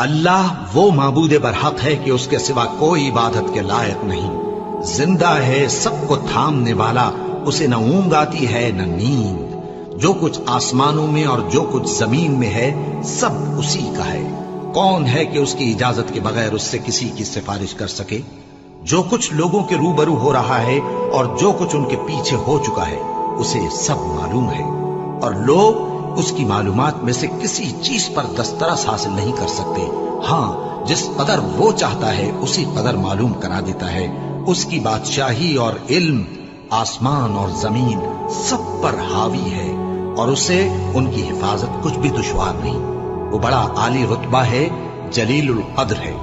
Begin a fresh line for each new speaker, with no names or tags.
अल्लाह वो माबूद बरहक है कि उसके सिवा कोई इबादत के लायक नहीं। जिंदा है, सबको थामने वाला, उसे न ऊंग आती है न नींद। जो कुछ आसमानों में और जो कुछ जमीन में है सब उसी का है। कौन है कि उसकी इजाजत के बगैर उससे किसी की सिफारिश कर सके। जो कुछ लोगों के रूबरू हो रहा है और जो कुछ उनके पीछे हो चुका है उसे सब मालूम है, और लोग उसकी मालूमात में से किसी चीज पर दस्तरस हासिल नहीं कर सकते। हाँ, जिस कदर वो चाहता है उसी कदर मालूम करा देता है। उसकी बादशाही और इल्म आसमान और जमीन सब पर हावी है, और उसे उनकी हिफाजत कुछ भी दुश्वार नहीं। वो बड़ा आली रुतबा है, जलीलुल कद्र है।